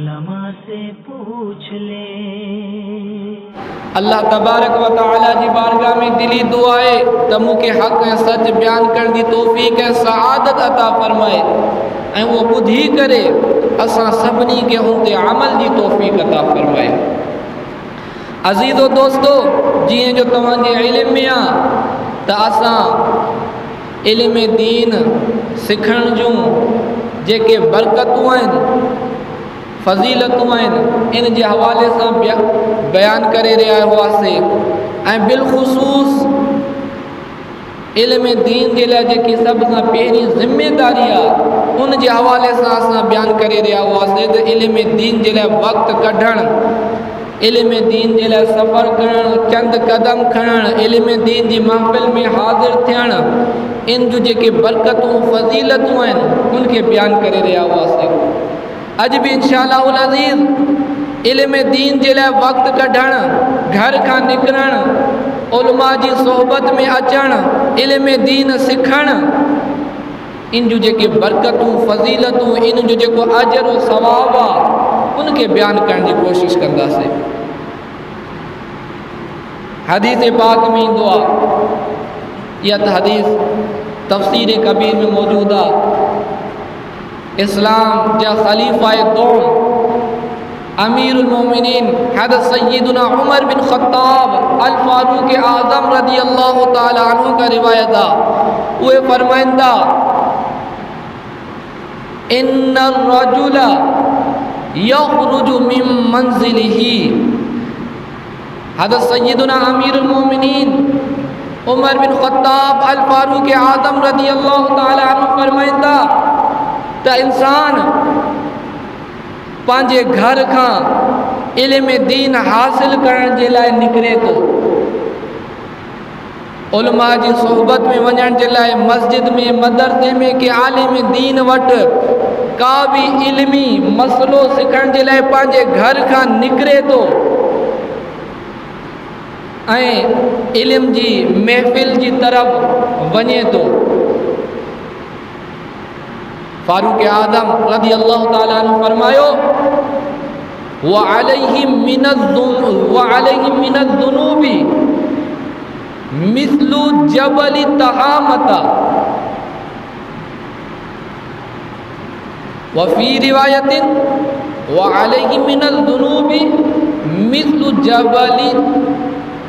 उलमा से पूछ ले। अल्लाह तबारक व तआला जी बारगाह में दिली दुआए त मूंखे हक़ ऐं सच बयान करण जी तौफ़ीक़ ऐं सआदत अता फरमाए ऐं उहो ॿुधी करे असां सभिनी खे उन ते अमल जी तौफ़ीक़ अता फरमाए। अज़ीज़ो दोस्तो, जीअं जो तव्हांजे इल्म में आहे त असां इल्म दीन सिखण जूं जेके बरकतूं आहिनि, फज़ीलतूं आहिनि, इन जे हवाले सां बयान करे रहिया हुआसीं ऐं बिलख़ुसूस इल्म दीन जे लाइ जेकी सभ खां पहिरीं ज़िमेदारी आहे उन जे हवाले सां असां बयान करे रहिया हुआसीं त इल्म दीन जे लाइ वक़्तु कढणु, इल्म दीन जे लाइ सफ़र करणु, चंद क़दम खणणु, इल्म दीन जी महफ़िल में हाज़िर थियणु, इन जूं जेके बरकतूं फज़ीलतूं आहिनि उनखे बयान करे रहिया हुआसीं। अॼु बि इंशाअल्लाहुल अज़ीज़ इल्म दीन जे लाइ वक़्तु कढणु, घर खां निकिरणु, उलमा जी सोहबत में अचणु, इल्म दीन सिखणु, इन जूं जेके बरकतूं फज़ीलतूं, इन जो जेको अजर और सवाब आहे उनखे बयान करण जी कोशिशि कंदासीं। हदीस पाक में ईंदो आहे, इहा त हदीस तफ़सीर कबीर में मौजूदु आहे। इस्लाम जा ख़लीफ़ा दोम अमीरुल मोमिनीन हज़रत सय्यदुना उमर बिन ख़त्ताब अल फारूक आज़म रज़ी अल्लाह ताला अन्हु का रिवायत आहे। उहे फरमाइंदा इन्नर रजुल यख़रुजु मिन मंज़िलिही। हज़रत सय्यदुना अमीरुल मोमिनीन उमर बिन ख़त्ताब अल फारूक आज़म रज़ी अल्लाह ताला अन्हु फरमाइंदा त इंसान पंहिंजे घर खां इल्म दीन हासिल करण जे लाइ निकिरे थो, उलमा जी सोहबत में वञण जे लाइ, मस्जिद में, मदरसे में, के आलिम दीन वटि का बि इल्मी मसलो सिखण जे लाइ पंहिंजे घर खां निकिरे थो ऐं इल्म जी महफ़िल जी तरफ़ वञे थो। फारूक आज़म रज़ी अल्लाह ताला अन्हु फरमायो व अलैहि मिनज़ ज़ुनूबि मिस्लु जबल तहामता व फी रिवायतिन व अलैहि मिनज़ ज़ुनूबि मिस्लु जबल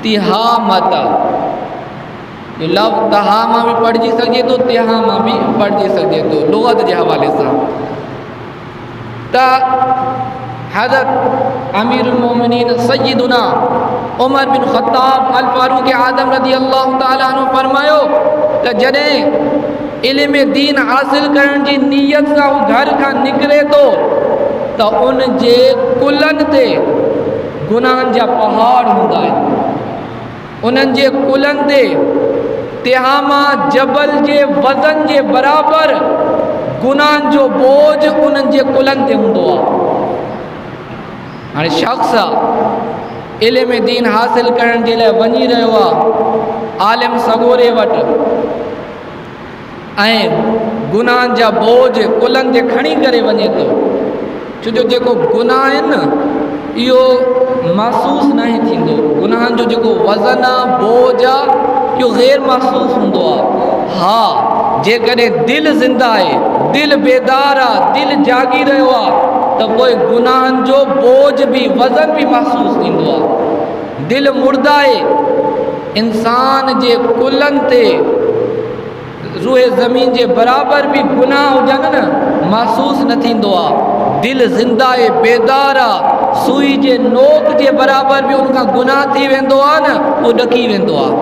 तिहामता। जो लफ़्ज़ तहामा भी पढ़जी सघे थो, तिहामा भी पढ़जी सघे थो लुग़त जे हवाले सां। त हज़रत अमीरुल मोमिनीन सय्यदुना उमर बिन ख़त्ताब अल फारूक आज़म रज़ी अल्लाह ताला अन्हु फरमायो त जॾहिं इल्म दीन हासिल करण जी नीयत सां हू घर खां निकिरे थो त उन जे कुलनि ते गुनाहनि जा पहाड़ हूंदा आहिनि, उन्हनि जे कुलनि ते तिहामा जबल जे वज़न जे बराबरि गुनाहनि जो बोझ उन्हनि जे कुलनि ते हूंदो आहे। हाणे शख़्स इल्म दीन हासिल करण जे लाइ वञी रहियो आहे आलिम सगोरे वटि ऐं गुनाहनि जा बोझ कुलनि ते खणी करे वञे थो, छो जो जेको गुनाह आहिनि न इहो महसूस न थींदो, गुनाहनि जो जेको वज़न आहे, बोझ आहे, इहो ग़ैर महसूस हूंदो आहे। हा, जेकॾहिं दिलि ज़िंदा आहे, दिलि बेदार आहे, दिलि जागी रहियो आहे त पोइ गुनाहनि जो बोझ बि वज़न बि महसूस थींदो आहे। दिलि मुर्दा आहे, इंसान जे कुलनि ते रूए ज़मीन जे बराबरि बि गुनाह हुजनि न महसूस न थींदो आहे। दिलि ज़िंदा आहे, बेदार आहे, सुई जे नोक जे बराबरि बि उनखां गुनाह थी वेंदो आहे न, उहो ॾकी वेंदो आहे।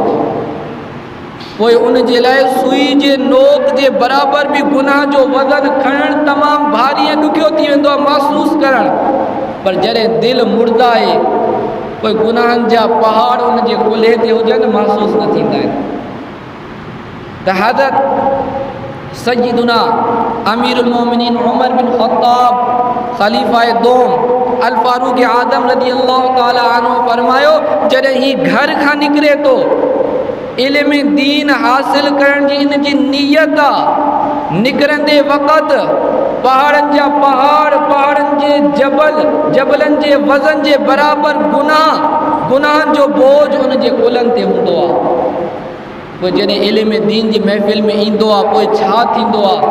पोइ उन जे लाइ सुई जे नोक जे बराबरि बि गुनाह जो वज़न खणणु तमामु भारी ऐं ॾुखियो थी वेंदो आहे महसूस करणु। पर जॾहिं दिलि मुर्दा आहे पोइ गुनाहनि जा पहाड़ उन जे कुल्हे ते हुजनि महसूस न थींदा आहिनि। त हज़रत सय्यदुना अमीरुल मोमिनीन उमर बिन ख़त्ताब ख़लीफ़ा दोम अल फारूक आज़म रज़ी अल्लाह ताला अन्हु फरमायो जॾहिं ही घर खां निकिरे थो इल्म दीन हासिल करण जी इन जी नीयत आहे, निकिरंदे वक़्तु पहाड़नि जा पहाड़, पहाड़नि जे जबलनि जे वज़न जे बराबरि गुनाहनि जो बोझ उन जे कुलनि ते हूंदो आहे। पोइ जॾहिं इल्म दीन जी महफ़िल में ईंदो आहे पोइ छा थींदो आहे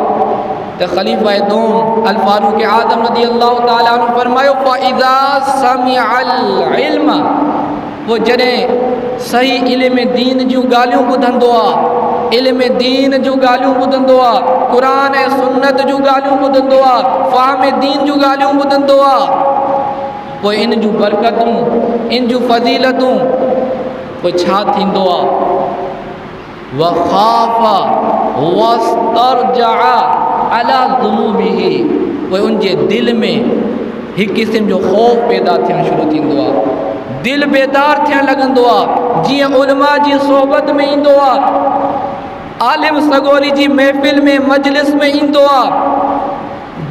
त ख़लीफ़ा दोम अल फारूक आज़म रज़ी अल्लाह ताला अन्हु फरमायो फ़इज़ा समिअल इल्म, पोइ जॾहिं सही इल्म दीन जूं ॻाल्हियूं ॿुधंदो आहे, इल्म दीन जूं ॻाल्हियूं ॿुधंदो आहे, क़ुरान ऐं सुन्नत जूं ॻाल्हियूं ॿुधंदो आहे, फ़हम दीन जूं ॻाल्हियूं ॿुधंदो आहे, पोइ इन जूं बरकतूं, इन जूं फज़ीलतूं, पोइ छा थींदो आहे वख़ाफ़ा वस्तरजअ अला ज़ुनूबिही, पोइ उनजे दिलि में हिकु क़िस्म जो ख़ौफ़ पैदा थियणु शुरू थींदो आहे, दिलि बेदार थियणु लॻंदो आहे। जीअं उलमा जी सोहबत में ईंदो आहे, आलिम सगोरी जी महफ़िल में मजलिस में ईंदो आहे,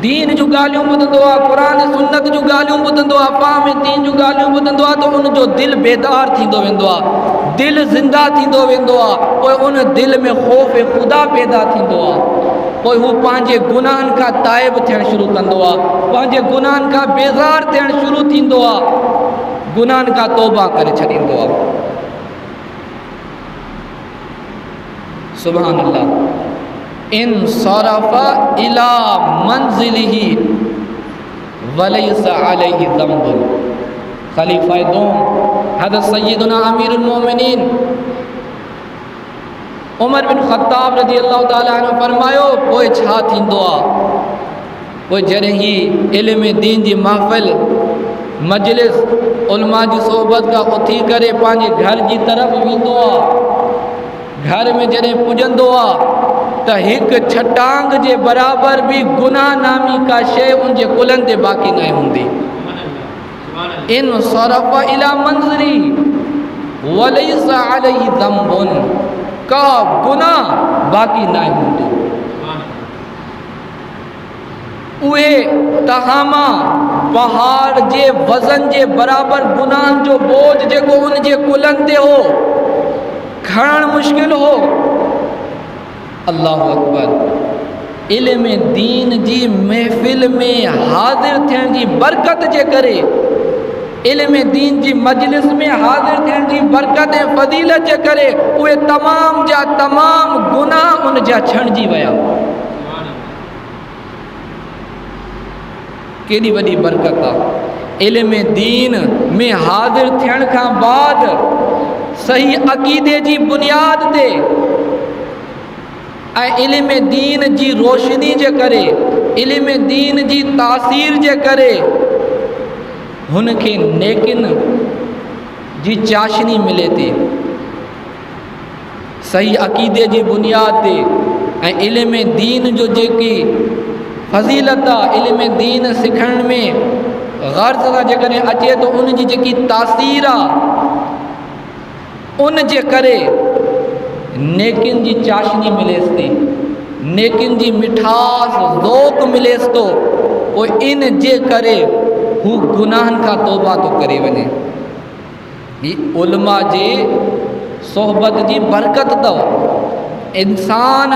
दीन जूं ॻाल्हियूं ॿुधंदो आहे, क़ुरान सुन्नत जूं ॻाल्हियूं ॿुधंदो आहे, फ़हम दीन जूं ॻाल्हियूं ॿुधंदो आहे, त उनजो दिलि बेदार थींदो वेंदो आहे, दिलि ज़िंदा थींदो वेंदो आहे। पोइ उन दिलि में ख़ौफ़ ख़ुदा पैदा थींदो आहे। पोइ हू पंहिंजे गुनाहनि खां ताइब थियणु शुरू कंदो आहे, पंहिंजे गुनाहनि खां बेज़ार थियणु शुरू थींदो आहे, गुनाहनि खां तौबा करे छॾींदो आहे। सुभान अल्लाह। इन सरफ़ इला मंज़िलिही वलैस अलैहि ज़ंबुन। ख़लीफ़ा दोम हज़रत सय्यदुना अमीरुल मोमिनीन उमर बिन ख़त्ताब रज़ी अल्लाह ताला अन्हु फरमायो पोइ छा थींदो आहे, पोइ जॾहिं ही इल्म दीन जी महफ़िल मजलिस उलमा जी सोहबत खां उथी करे पंहिंजे घर जी तरफ़ वेंदो आहे, घर में जॾहिं पुॼंदो आहे त हिकु छटांग जे बराबरि बि गुनाह नामी का शइ उनजे कुलनि ते बाक़ी न हूंदी। इन सरफ़ इला मंज़िली वलैस अलैहि ज़ंबुन, का गुनाह बाक़ी न हूंदो। उहे तहामा पहाड़ जे वज़न जे बराबरि गुनाहनि जो बोझ जेको उनजे कुलनि ते हो खणणु मुश्किल हो। अल्लाह अकबर। इल्म दीन जी महफ़िल में हाज़िर थियण जी बरकत जे करे, इल्म दीन जी मजलिस में हाज़िर थियण जी बरकत ऐं फ़ज़ीलत जे करे उहे तमाम जा तमाम गुनाह उन जा छणिजी विया। केॾी वॾी बरकत आहे। इल्म दीन में हाज़िर थियण खां बाद सही अक़ीदे जी बुनियाद ते ऐं इल्म दीन जी रोशनी जे करे, इल्म दीन जी तासीर जे करे हुनखे नेकिन जी चाशनी मिले थी। सही अक़ीदे जी बुनियाद ते ऐं इल्म दीन जो जेकी फज़ीलत आहे, इल्म दीन सिखण में ग़र्ज़ सां जेकॾहिं अचे तो उन जी जेकी तासीर आहे उन जे करे नेकिन जी चाशनी मिलेसि थी, नेकिन जी मिठास ज़ौक़ मिलेसि थो। पोइ इन जे करे हू गुनाहनि खां तौबा थो करे वञे। ही उलमा जे सोहबत जी बरकत अथव। इंसान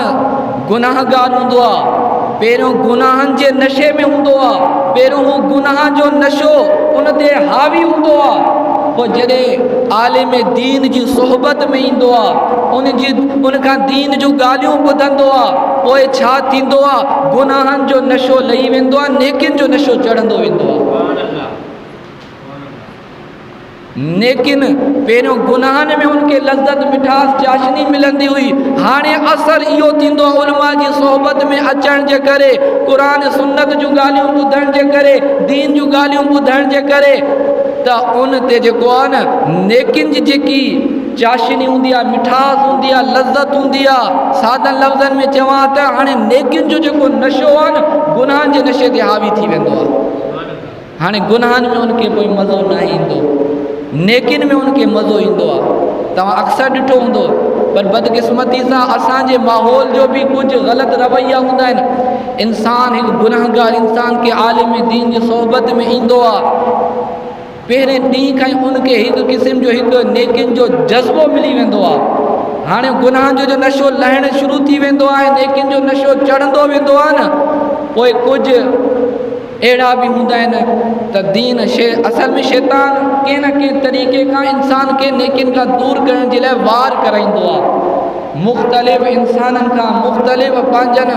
गुनाहगार हूंदो आहे, पहिरियों गुनाहनि जे नशे में हूंदो आहे, पहिरियों हू गुनाह जो नशो उन ते हावी हूंदो आहे। पोइ जॾहिं आलिम दीन जी सोहबत में ईंदो आहे, उन खां दीन जूं ॻाल्हियूं ॿुधंदो आहे, पोइ छा थींदो आहे गुनाहनि जो नशो लही वेंदो आहे, नेकिन जो नशो चढ़ंदो वेंदो आहे। लेकिन पहिरियों गुनाहनि में उनखे लज़्ज़त मिठास चाशनी मिलंदी हुई, हाणे असरु इहो थींदो आहे उलमा जी सोहबत में अचण जे करे, क़ुरान सुन्नत जूं ॻाल्हियूं ॿुधण जे करे, दीन जूं ॻाल्हियूं ॿुधण जे करे त उन ते जेको आहे न नेकिन जी जेकी चाशनी हूंदी आहे, मिठास हूंदी आहे, लज़्ज़त हूंदी आहे, सादनि लफ़्ज़नि में चवां त हाणे नेकिन जो जेको नशो आहे न गुनाहनि जे नशे ते हावी थी वेंदो आहे। हाणे गुनाहनि में उनखे कोई मज़ो न ईंदो, नेकिन में उनखे मज़ो ईंदो आहे। तव्हां अक्सर ॾिठो हूंदो, पर बदकिस्मती सां असांजे माहौल जो बि कुझु ग़लति रवैया हूंदा आहिनि। इंसान हिकु गुनाहगार इंसान खे आलिम दीन जी सोहबत में ईंदो आहे, पहिरें ॾींहं खां ई उनखे हिकु क़िस्म जो हिकु नेकिन जो जज़्बो मिली वेंदो आहे। हाणे गुनाहनि जो नशो लहणु शुरू थी वेंदो आहे, नेकिन जो नशो चढ़ंदो वेंदो आहे न, पोइ कुझु अहिड़ा बि हूंदा आहिनि त दीन असल में शैतान कंहिं न कंहिं तरीक़े खां इंसान खे नेकिन खां दूरि करण जे लाइ वार कराईंदो आहे। मुख़्तलिफ़ इंसाननि खां, मुख़्तलिफ़ पंहिंजनि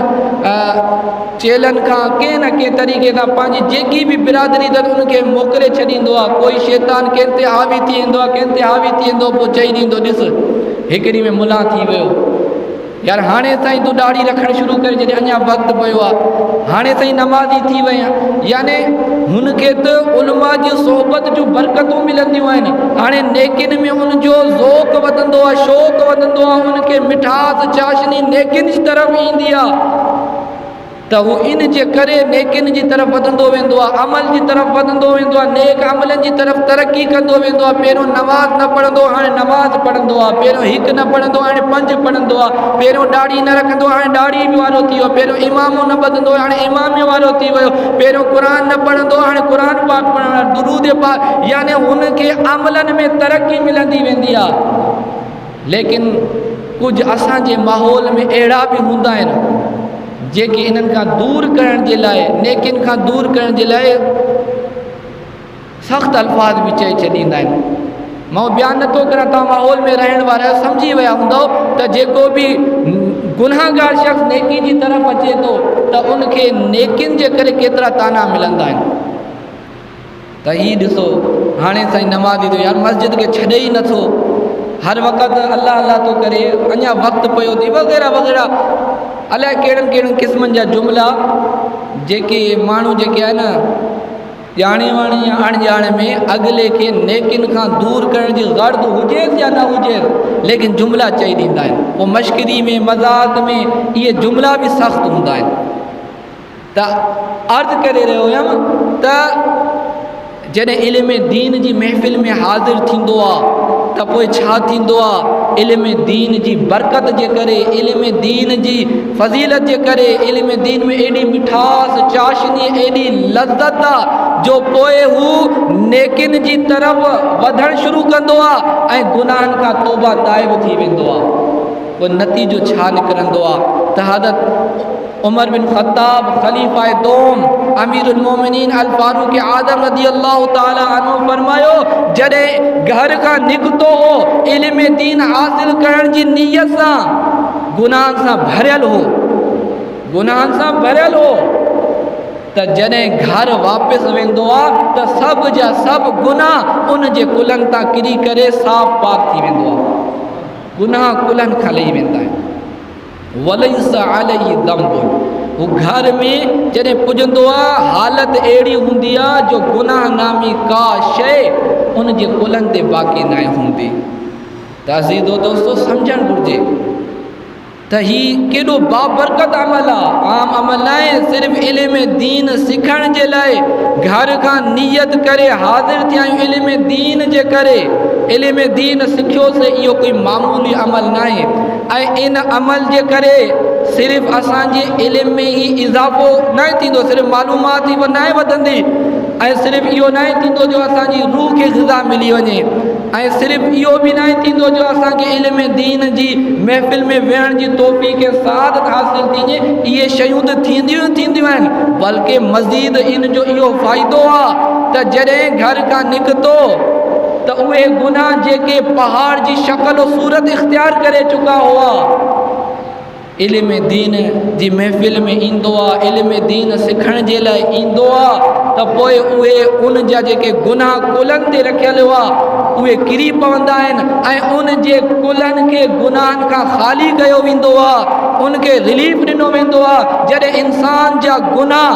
चेलनि खां कंहिं न कंहिं तरीक़े सां पंहिंजी जेकी बि बिरादरी अथनि उनखे मोकिले छॾींदो आहे। कोई शैतान कंहिं ते हावी थी वेंदो आहे, कंहिं ते हावी थी वेंदो, पोइ चई ॾींदो ॾिस हिकिड़ी में मुला थी वियो, यार हाणे ताईं तूं ॾाढ़ी रखणु शुरू करे जॾहिं अञा वक़्तु पियो आहे, हाणे ताईं नमाज़ी थी वई आहे। याने हुनखे त उलमा जी सोहबत जूं बरकतूं मिलंदियूं आहिनि। हाणे नेकिन में उनजो ज़ौक़ वधंदो आहे, शौक़ु वधंदो आहे, उनखे मिठास चाशनी नेकिन जी तरफ़ ईंदी आहे त हू इन जे करे नेकिन जी तरफ़ वधंदो वेंदो आहे, अमल जी तरफ़ वधंदो वेंदो आहे, नेक अमलनि जी तरफ़ तरक़ी कंदो वेंदो आहे। पहिरियों नमाज़ न पढ़ंदो, हाणे नमाज़ पढ़ंदो आहे। पहिरियों हिकु न पढ़ंदो, हाणे 5 पढ़ंदो आहे। पहिरियों ॾाढ़ी न रखंदो, हाणे ॾाढ़ी वारो थी वियो। पहिरियों इमामो न ॿधंदो, हाणे इमामे वारो थी वियो। पहिरियों क़ुर न पढ़ंदो, हाणे क़ुर पाक पढ़णु, दुरूद पाक, याने हुनखे अमलनि में तरक़ी मिलंदी वेंदी आहे। लेकिन कुझु असांजे माहौल में अहिड़ा बि हूंदा आहिनि जेके इन्हनि खां दूरि करण जे लाइ, नेकिन खां दूरि करण जे लाइ सख़्तु अल्फाज़ बि चई छॾींदा आहिनि। मां बयानु नथो करां, तव्हां माहौल में रहण वारा सम्झी विया हूंदव त जेको बि गुनाहगार शख़्स नेकी जी तरफ़ अचे थो त उनखे नेकिन जे करे केतिरा ताना मिलंदा आहिनि। त हीअ ॾिसो, हाणे ताईं नमाज़ी थो, यार मस्जिद खे छॾे ई नथो, हर वक़्तु अल्लाह अल्लाह थो करे, अञा वक़्तु पियो थी, वग़ैरह वग़ैरह अलाए कहिड़नि कहिड़नि क़िस्मनि जा जुमिला जेके माण्हू जेके आहे न ॼाणे वाणी या अणॼाणे में अॻिले खे नेकिन खां दूरि करण जी गर्द हुजेसि या न हुजेसि, लेकिन जुमिला चई ॾींदा आहिनि। पोइ मश्करी में, मज़ाक़ में इहे जुमिला बि सख़्तु हूंदा आहिनि। त अर्ज़ु करे रहियो हुयमि त जॾहिं इल्म दीन जी महफ़िल में हाज़िर थींदो आहे त पोइ छा थींदो आहे, इल्म दीन जी बरकत जे करे, इल्म दीन जी फज़ीलत जे करे, इल्म दीन में एॾी मिठास चाशनी, एॾी लज़त आहे जो पोइ हू नेकिन जी तरफ़ वधणु शुरू कंदो आहे ऐं गुनाहनि खां तौबा ताइब थी वेंदो आहे। पोइ नतीजो छा निकिरंदो आहे त हज़रत उमर बिन ख़त्ताब ख़लीफ़ा दोम अमीरुल मोमिनीन अल फारूक आज़म रज़ी अल्लाह ताला अन्हु फरमायो, जॾहिं घर खां निकितो हो इल्म दीन हासिल करण जी नीयत सां, गुनाहनि सां भरियल हो, गुनाहनि सां भरियल हो, त जॾहिं घर वापसि वेंदो आहे त सभु जा सभु गुनाह उन जे कुलनि तां किरी करे साफ़ पाक थी वेंदो आहे। गुनाह कुलनि खां लही वेंदा आहिनि। वलैस अलैहि ज़ंबुन, हू घर में जॾहिं पुॼंदो आहे हालत अहिड़ी हूंदी आहे जो गुनाह नामी का शइ उन जे कुलनि ते बाक़ी न हूंदी। त अज़ीज़ो दोस्तो सम्झणु घुरिजे त हीउ केॾो बाबरकत अमल आहे, आम अमल न आहे। सिर्फ़ु इल्म दीन सिखण जे लाइ घर खां नियत करे हाज़िर थिया आहियूं इल्म दीन जे करे, इल्म दीन सिखियोसीं, इहो कोई मामूली अमल न आहे। ऐं इन अमल जे करे सिर्फ़ु असांजे इल्म में ई इज़ाफ़ो न थींदो, सिर्फ़ु मालूमात ई न आहे वधंदी, ऐं सिर्फ़ु इहो न थींदो जो असांजी रूह खे ग़िज़ा मिली वञे, ऐं सिर्फ़ु इहो बि न थींदो जो असांखे इल्म दीन जी महफ़िल में वेहण जी तौफ़ीक़ सआदत हासिल थी वञे। इहे शयूं त थींदियूं आहिनि, बल्कि मज़ीद इन जो इहो फ़ाइदो आहे त जॾहिं घर खां निकितो त उहे गुनाह जेके पहाड़ जी शक्ल सूरत इख़्तियार करे चुका हुआ, इल्म दीन जी महफ़िल में ईंदो आहे, इल्म दीन सिखण जे लाइ ईंदो आहे, त पोइ उहे उन जा जेके गुनाह कुलनि ते रखियल हुआ उहे किरी पवंदा आहिनि ऐं उन जे कुलनि खे गुनाहनि खां ख़ाली कयो वेंदो आहे, उनखे रिलीफ ॾिनो वेंदो आहे। जॾहिं इंसान जा गुनाह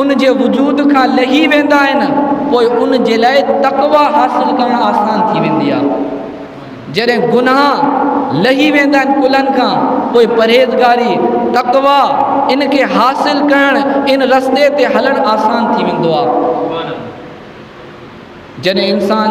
उन जे वजूद खां लही वेंदा आहिनि, पोइ उन जे लाइ तक़वा हासिल करणु आसान थी वेंदी आहे। जॾहिं गुनाह लही वेंदा आहिनि कुलनि खां, पोइ परहेज़गारी, तक़वा, इनखे हासिल करणु, इन रस्ते ते हलणु आसान थी वेंदो आहे। जॾहिं इंसान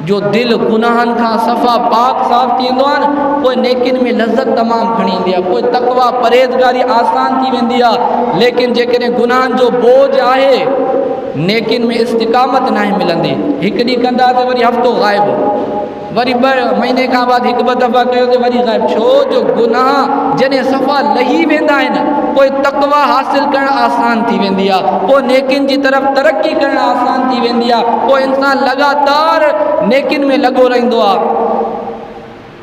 जो दिलि गुनाहनि खां सफ़ा पाक साफ़ थींदो आहे न, पोइ नेकिन में लज़त तमामु घणी ईंदी आहे, पोइ तक़वा परहेज़गारी आसान थी वेंदी आहे। लेकिन जेकॾहिं गुनाहनि जो बोझ आहे, नेकिन में इस्तिक़ामत न मिलंदी। हिकु ॾींहुं कंदा त वरी हफ़्तो ग़ाइबु, वरी 2 महीने खां बाद हिकु 2 दफ़ा कयो त वरी ग़ाइब। छो जो गुनाह जॾहिं सफ़ा लही वेंदा आहिनि पोइ तक़वा हासिल करणु आसान थी वेंदी आहे, पोइ नेकिन जी तरफ़ तरक़ी करणु आसान थी वेंदी आहे, पोइ इंसान लगातार नेकिन में लॻो रहंदो आहे,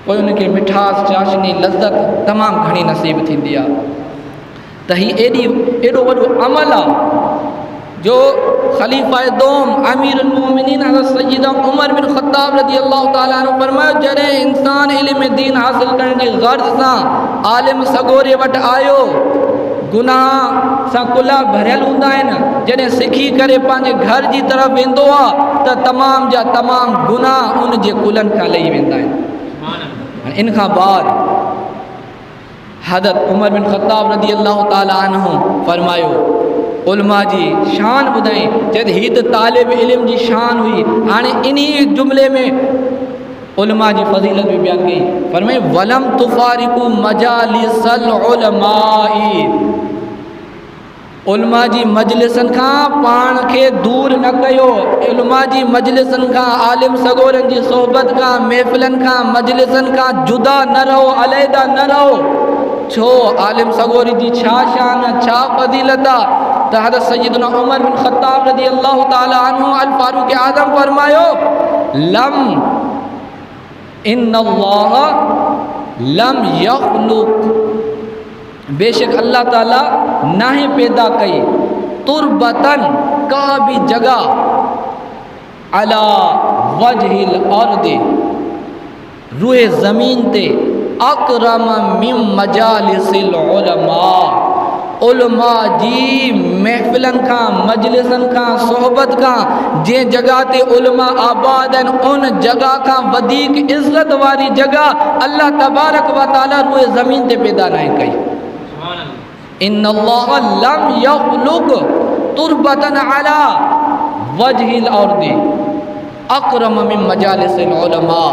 पोइ उनखे मिठास चाशनी लज़त तमामु घणी नसीब थींदी आहे। त हीउ एॾो वॾो अमल आहे जो ख़लीफ़ा दोम अमीरुल मोमिनीन हज़रत सय्यदना उमर बिन ख़त्ताब रज़ी अल्लाह ताला अन्हु फरमायो, जॾहिं इंसान इल्म दीन हासिल करण जी ग़र्ज़ सां आलिम सगोरे वटि आयो, गुनाह सां कुला भरियल हूंदा आहिनि, जॾहिं सिखी करे पंहिंजे घर जी तरफ़ वेंदो आहे त तमाम जा तमाम गुनाह उन जे कुलनि खां लही वेंदा आहिनि। इन खां बाद हज़रत उमर बिन ख़त्ताब रज़ी अल्लाह ताला अन्हु फरमायो, उलमा जी शान ॿुधाई, जद हीअ त तालिब इल्म जी शान हुई। हाणे इन्ही जुमिले में उलमा जी फ़ज़ीलत बि बयानु कई, फरमाई वलम तुफ़ारिकु मजालिसल उलमाई, उलमा जी मजलिसनि खां पाण खे दूर न कयो, उलमा जी मजलिसनि खां, आलिम सगोरनि जी सोहबत खां, महफ़िलनि खां, मजलिसनि खां जुदा न रहो, अलहदा न रहो। छो आलिम सगोरी जी छा शान, छा फ़ज़ीलत आहे त हज़रत सय्यदना उमर बिन ख़त्ताब रज़ी अल्लाह ताला अन्हु अल फारूक आज़म फरमायो, लम इन्नल्लाह लम यख़्लुक़, बेशक अल्लाह ताला नाहे पैदा कई, तुरबतन का भी जगह अला वजहिल अर्द, रूए ज़मीन ते अकरम मिन मजालिसिल उलमा, उलमा जी महफ़िलनि खां, मजलिसनि खां, सोहबत खां, जंहिं जॻह ते उलमा आबाद आहिनि उन जॻह खां वधीक इज़त वारी जॻह अल्लाह तबारक व ताला रूए ज़मीन ते पैदा नाहे कई। इन्नल्लाह लम यख़्लुक़ तुरबतन अला वजहिल अर्द अकरम मिन मजालिसिल उलमा।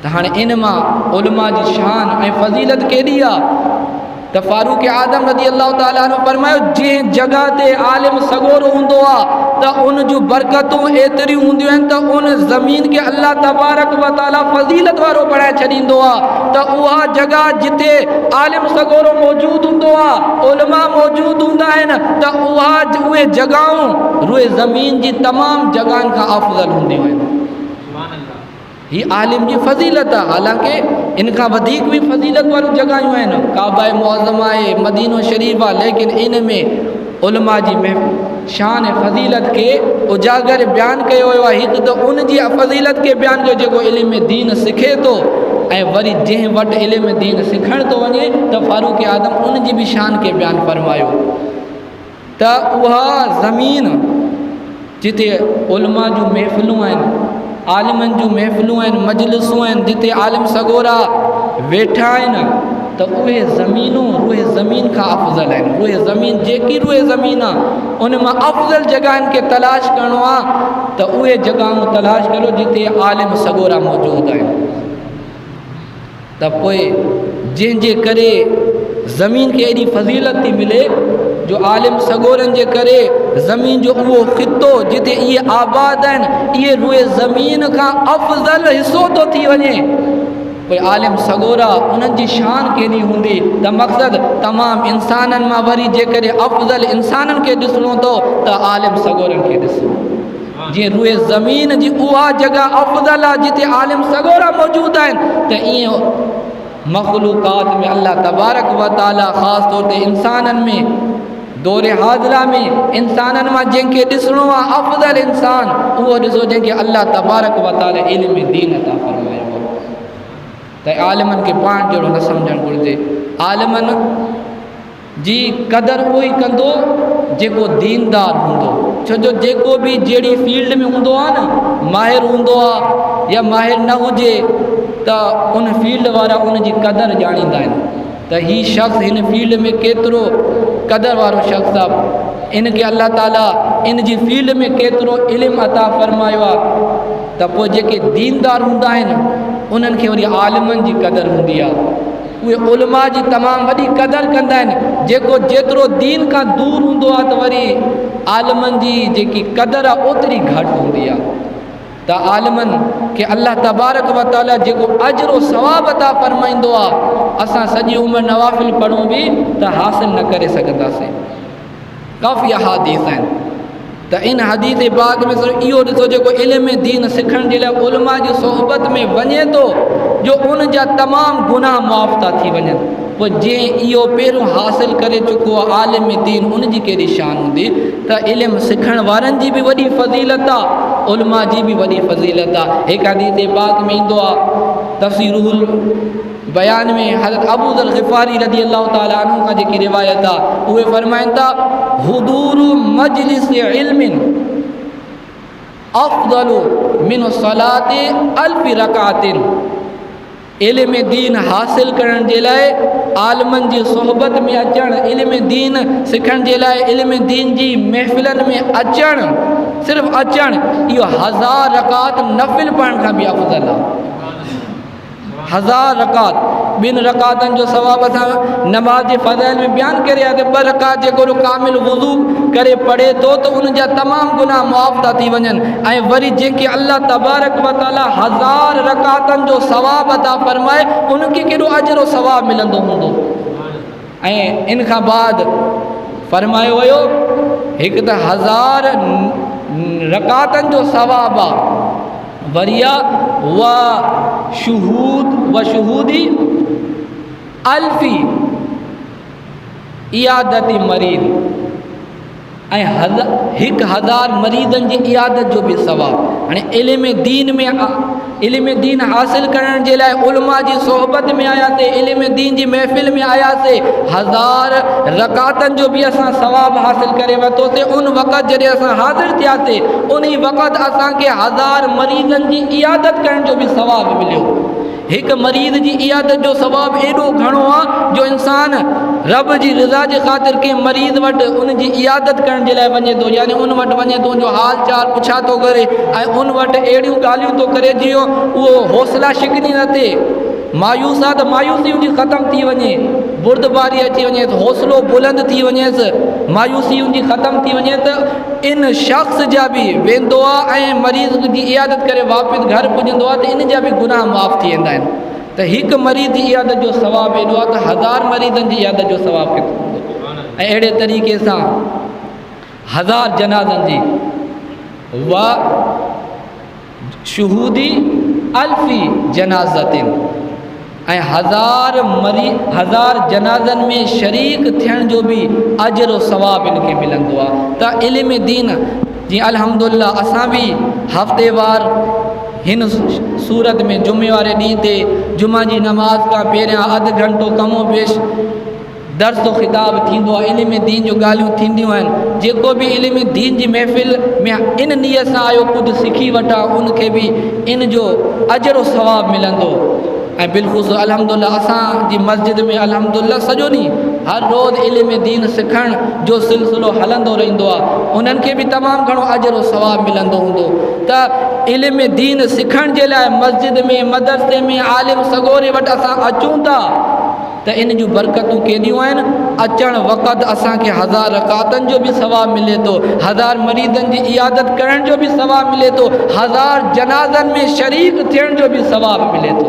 त हाणे इन मां उलमा जी शान ऐं फ़ज़ीलत केॾी आहे त फारूक आज़म रज़ी अल्लाह ताला अन्हु फरमायो, जंहिं जॻह ते आलिम सगोरो हूंदो आहे त उन जूं बरकतूं एतिरियूं हूंदियूं आहिनि त उन ज़मीन खे अल्लाह तबारक व ताला फ़ज़ीलत वारो बणाए छॾींदो आहे। त उहा जॻह जिते आलिम सगोरो मौजूदु हूंदो आहे, उलमा मौजूदु हूंदा आहिनि, त उहे जॻहियूं रूए ज़मीन जी तमामु जॻहियुनि खां अफ़ज़ल हूंदियूं आहिनि। ही आलिम जी फ़ज़ीलत आहे। हालांकि इन खां वधीक भी फ़ज़ीलत वारियूं जॻहियूं आहिनि, काबा मुअज़्ज़मा आहे, मदीनो शरीफ़ आहे, लेकिन इन में उलमा जी शान ऐं फ़ज़ीलत खे उजागर बयानु कयो वियो आहे। हिकु त उन जी फ़ज़ीलत खे बयानु कयो जेको इल्म दीन सिखे थो, ऐं वरी जंहिं वटि इल्म दीन सिखण थो वञे त फारूक आज़म उन जी बि शान खे बयानु फरमायो त उहा ज़मीन जिते उलमा जूं महफ़िलूं आहिनि, आलिमनि जूं महफ़िलूं आहिनि, मजलिसूं आहिनि, जिते आलिम सगोरा वेठा आहिनि, त उहे ज़मीनूं रूए ज़मीन खां अफ़ज़ल आहिनि। रूए ज़मीन जेकी रूए ज़मीन आहे उन मां अफ़ज़ल जॻहियुनि खे तलाश करिणो आहे त उहे जॻहियूं तलाश करो जिते आलिम सगोरा मौजूदु आहिनि। त पोइ जंहिंजे करे ज़मीन खे एॾी फ़ज़ीलत थी मिले जो आलिम सगोरनि जे करे ज़मीन जो उहो ख़ितो जिते इहे आबाद आहिनि, इहे रूए ज़मीन खां अफ़ज़ल हिसो थो थी वञे। पोइ आलिम सगोरा उन्हनि जी शान केॾी हूंदी त मक़सदु तमामु इंसाननि मां वरी जेकॾहिं अफ़ज़ल इंसाननि खे ॾिसणो थो त आलिम सगोरनि खे ॾिसो। जीअं रूए ज़मीन जी उहा जॻह अफ़ज़ल आहे जिते आलिम सगोरा मौजूदु आहिनि, त ईअं मख़लूक़ात में अल्लाह तबारक व ताला ख़ासि तौर ते इंसाननि में दौरे हाज़िरा में इंसाननि मां जंहिंखे ॾिसणो आहे अफ़ज़ल इंसान उहो ॾिसो जंहिंखे अल्लाह तबारक व ताला इल्म दीन अता फ़रमायो आहे। त आलिमनि खे पाण जहिड़ो न सम्झणु घुरिजे। आलिमनि जी क़दुरु उहो ई कंदो जेको दीनदार हूंदो। छो जो जेको बि जहिड़ी फील्ड में हूंदो आहे न, माहिर हूंदो आहे या माहिर न हुजे त उन फील्ड वारा उन जी क़दुरु ॼाणींदा आहिनि त हीउ शख़्स हिन फील्ड में केतिरो क़दुरु वारो शख़्स आहे, इन खे अल्लाह ताला इन जी फील्ड में केतिरो इल्मु अता फ़रमायो आहे। त पोइ जेके दीनदार हूंदा आहिनि उन्हनि खे वरी आलिमनि जी क़दुरु हूंदी आहे, उहे उलमा जी तमामु वॾी क़दुरु कंदा आहिनि। जेको जेतिरो दीन खां दूरि हूंदो आहे त वरी आलिमनि जी जेकी क़दुरु आहे ओतिरी घटि हूंदी आहे। त आलिमनि खे अल्लाह तबारक व तआला जेको अजर सवाब अता फरमाईंदो आहे, असां सॼी उमिरि नवाफ़िल पढ़ूं बि त हासिल न करे सघंदासीं। काफ़ी अहादीस आहिनि। त इन हदीस पाक में सिर्फ़ु इहो ॾिसो, जेको इल्म दीन सिखण जे लाइ उलमा जी सोहबत में वञे थो, जो उन जा तमामु गुनाह मुआफ़ था थी वञनि। पोइ जंहिं इहो पहिरियों हासिल करे चुको आहे आलिम दीन, उन जी कहिड़ी शान हूंदी। त इल्मु सिखण वारनि जी बि वॾी फज़ीलत आहे, उलमा जी बि वॾी फज़ीलत आहे। हिकु हदीस पाक में ईंदो आहे तफ़सीरुल बयान में, हज़रत अबू ज़र ग़िफ़ारी रज़ी अल्लाह ताला अन्हु खां जेकी रिवायत आहे, उहे फ़रमाइनि था हुदूरु मजलिस इल्मिन अफ़ज़लु मिन सलाति अल्फ़ि रकातिन। इल्म दीन हासिल करण जे लाइ आलिमनि जी सोहबत में अचणु, इल्म दीन सिखण जे लाइ इल्म दीन जी महफ़िलनि में अचणु, सिर्फ़ु अचणु, इहो 1000 रकात नफ़िल पढ़ण खां बि अफ़ज़ल आहे। 1000 रकात, 2 रकातनि जो सवाब असां नमाज़ जे फ़ज़ाइल में बयानु करे आहे त 2 रकात जेको कामिल वुज़ू करे पढ़े थो त उन जा तमामु गुनाह मुआफ़ था थी वञनि। ऐं वरी जंहिंखे अल्लाह तबारक व तआला 1000 रकातनि जो सवाब अता फरमाए, उनखे केॾो अजर सवाब मिलंदो हूंदो। ऐं इन खां बाद फरमायो वियो हिकु त 1000 रकातनि जो सवाब आहे, वरिया व शहूदी अल्फ़ी इयादती मरीद, ऐं 1000 मरीदनि जी इयादत जो बि सवाब। हाणे इल्म दीन हासिल करण जे लाइ उलमा जी सोहबत में आयासीं, इल्म दीन जी महफ़िल में आयासीं, 1000 रकातनि जो बि असां सवाब हासिल करे वरितोसीं। उन वक़्तु जॾहिं असां हाज़िर थियासीं, उन वक़्तु असांखे 1000 मरीज़नि जी इयादत करण जो बि सवाब मिलियो। हिकु मरीज़ जी इयादत जो सवाब एॾो घणो आहे, जो इंसान रब जी रिज़ा जे ख़ातिर कंहिं मरीज़ वटि उन जी इयादत करण जे लाइ वञे थो, यानी उन वटि वञे थो, उनजो हाल चाल पुछा थो करे, ऐं उन वटि अहिड़ियूं ॻाल्हियूं थो करे जीअं उहो हौसला शिकनी न थिए। मायूस आहे त मायूसी उनजी ख़तमु थी वञे, बुर्दबारी अची वञे, हौसलो बुलंद थी वञेसि, मायूसी उनजी ख़तमु थी वञे, त इन शख़्स जा बि वेंदो आहे ऐं मरीज़ जी इयादत करे वापसि घर पुॼंदो आहे, त इन जा बि गुनाह माफ़ थी वेंदा आहिनि। त हिकु मरीज़ जी इयादत जो सवाबु एॾो आहे त 1000 मरीज़नि जी इयादत जो सवाबु केतिरो हूंदो। ऐं अहिड़े तरीक़े सां 1000 जनाज़नि जी व शहूदी अल्फ़ी जनाज़तिन, ऐं 1000 जनाज़नि में शरीक थियण जो बि अजर व सवाब इनखे मिलंदो आहे। त इल्म दीन जीअं अल्हम्दुलिल्लाह असां बि हफ़्तेवार हिन सूरत में जुमे वारे ॾींहं ते जुमा जी नमाज़ खां पहिरियां अधु घंटो कमो बेश दर्स व ख़िताब थींदो आहे, इल्म दीन जूं ॻाल्हियूं थींदियूं आहिनि। जेको बि इल्म दीन जी महफ़िल में इन नियत सां आयो कुझु सिखी वठां, उनखे बि इन जो अजर व सवाब मिलंदो। ऐं बिलख़ुसूस अल्हम्दुलिल्लाह असांजी मस्जिद में अल्हम्दुलिल्लाह सॼो ॾींहुं हर रोज़ु इल्म दीन सिखण जो सिलसिलो हलंदो रहंदो आहे, उन्हनि खे बि तमामु घणो अजर व सवाब मिलंदो हूंदो। त इल्म दीन सिखण जे लाइ मस्जिद में, मदरसे में, आलिम सगोरे वटि असां अचूं था, त इन जूं बरकतूं केॾियूं आहिनि। अचण वक़्तु असांखे 1000 रकातनि जो बि सवाब मिले थो, 1000 मरीज़नि जी इयादत करण जो बि सवाब मिले थो, 1000 जनाज़नि में शरीक थियण जो बि सवाब मिले थो।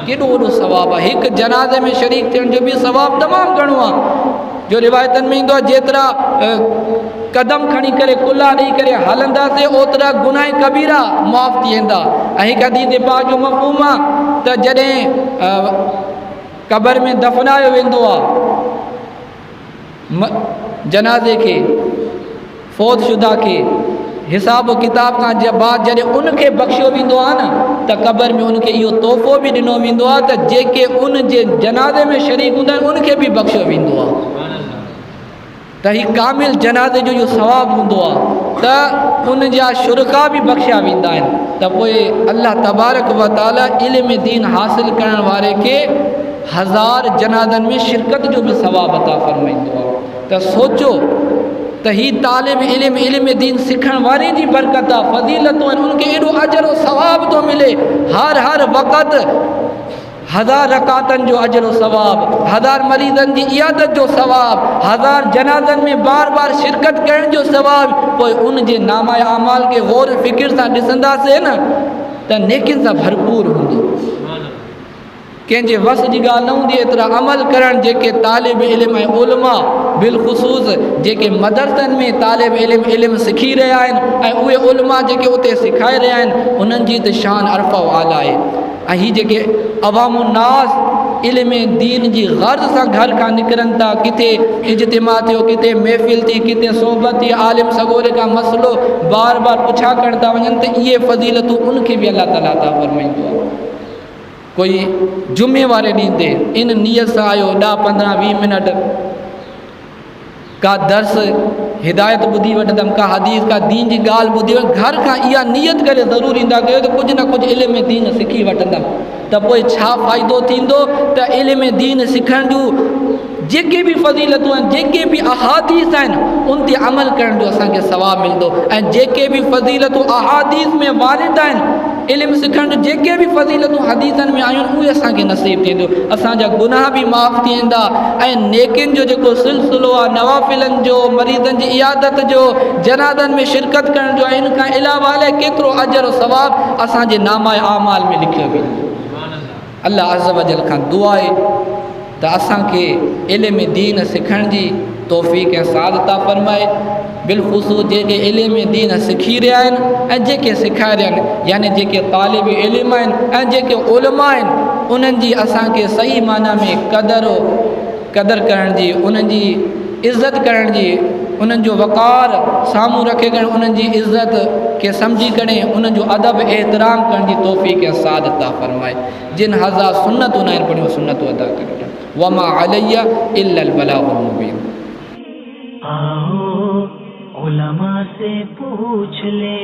केॾो वॾो सवाबु आहे। हिकु जनाज़े में शरीक थियण जो बि सवाबु तमामु घणो आहे। जो रिवायतनि में ईंदो आहे, जेतिरा कदम खणी करे कुल्ला ॾेई करे हलंदासीं, ओतिरा गुनाह कबीरा माफ़ थी वेंदा। ऐं हिकु हदीस पाक जो मफ़हूम आहे त जॾहिं क़बर में दफ़नायो वेंदो आहे जनाज़े खे, फ़ौत शुदा खे, हिसाब किताब खां बाद जॾहिं उनखे बख़्शियो वेंदो आहे न, त क़बर में उनखे इहो तोहफ़ो बि ॾिनो वेंदो आहे त जेके उन जे जनाज़े में शरीक हूंदा आहिनि उनखे बि बख़्शियो वेंदो आहे। त हीउ कामिल जनाज़े जो इहो सवाबु हूंदो आहे त उन जा शुरका बि बख़्शिया वेंदा आहिनि। त पोइ अल्लाह तबारक व तआला इल्म दीन हासिल करण वारे खे 1000 जनाज़नि में शिरकत जो बि सवाबु अता फ़रमाईंदो आहे। त सोचो त हीउ तालिब इल्म दीन सिखण वारे जी बरकत आहे, फज़ीलतूं आहिनि, उनखे एॾो अजर व सवाब थो मिले। हर वक़्तु 1000 रकातनि जो अजर सवाब, 1000 मरीज़नि जी इयादत जो सवाब, 1000 जनाज़नि में बार बार शिरकत करण जो सवाब। पोइ उन जे नामा अमाल के गौर फ़िक्र सां ॾिसंदासीं न त नेकिन सां भरपूर हूंदो। कंहिंजे वस जी ॻाल्हि न हूंदी एतिरा अमल करण जेके तालिब इल्म ऐं उलमा बिलख़ुसूस जेके मदरसनि में तालिब इल्म सिखी रहिया आहिनि ऐं उहे उलमा जेके उते सिखाए रहिया आहिनि उन्हनि जी त शान अर्फ़ा आला आहे। ऐं हीअ जेके अवामुन्नास इल्म दीन जी गर्ज़ सां घर खां निकिरनि था, किथे इज्तिमा थियो, किथे महफ़िल थी, किथे सोबत थी, आलिम सगोरे खां मसइलो बार बार पुछा करण था वञनि त इहे फ़ज़ीलतूं उनखे बि अल्लाह ताला अता फ़रमाईंदो आहे। कोई जुमे वारे ॾींहुं ते इन नियत सां आयो 10-15-20 मिनट का दर्स हिदायत ॿुधी वठंदमि, का हदीस का दीन जी ॻाल्हि ॿुधी घर खां इहा नियत करे ज़रूरु ईंदा कयो त कुझु न कुझु इल्म दीन सिखी वठंदमि। त पोइ छा फ़ाइदो थींदो त इल्म दीन सिखण जूं जेके बि फ़ज़ीलतूं आहिनि, जेके बि अहादीस आहिनि उन ते अमल करण जो असांखे सवाबु मिलंदो। ऐं जेके बि फ़ज़ीलतूं अहादीस में वारिद आहिनि, इल्म सिखण जो जेके बि फ़ज़ीलतूं हदीसनि में आयूं आहिनि उहे असांखे नसीब थींदो। असांजा गुनाह बि माफ़ थी वेंदा ऐं नेकिन जो जेको सिलसिलो आहे, नवाफ़िलनि जो, मरीज़नि जी इयादत जो, जनाज़नि में शिरकत करण जो, इन खां अलावा केतिरो अजर सवाब असांजे नामा आमाल में लिखियो वेंदो। अल्लाह अज़्ज़ व जल खां दुआ आहे त असांखे इल्म दीन सिखण जी तौफ़ीक़ ऐं सादता फ़रमाए। बिलख़ुसूस जेके इल्म दीन सिखी रहिया आहिनि ऐं जेके सिखाए रहिया आहिनि, यानी जेके तालिब इल्म आहिनि ऐं जेके उलमा आहिनि, उन्हनि जी असांखे सही माना में क़दर करण जी, उन्हनि जी इज़त करण जी, उन्हनि जो वक़ार साम्हूं रखे करे उन्हनि जी इज़त खे सम्झी करे उन्हनि जो अदब एहतराम करण जी तौफ़ीक़ ऐं सादता फ़रमाए। जिन हज़ार सुन्नतूं न आहिनि पढ़ियूं सुन्नतूं अदा करे वठनि। वमा अलैया इल्लल बलागुल मुबीन। आओ उलमा से पूछ ले।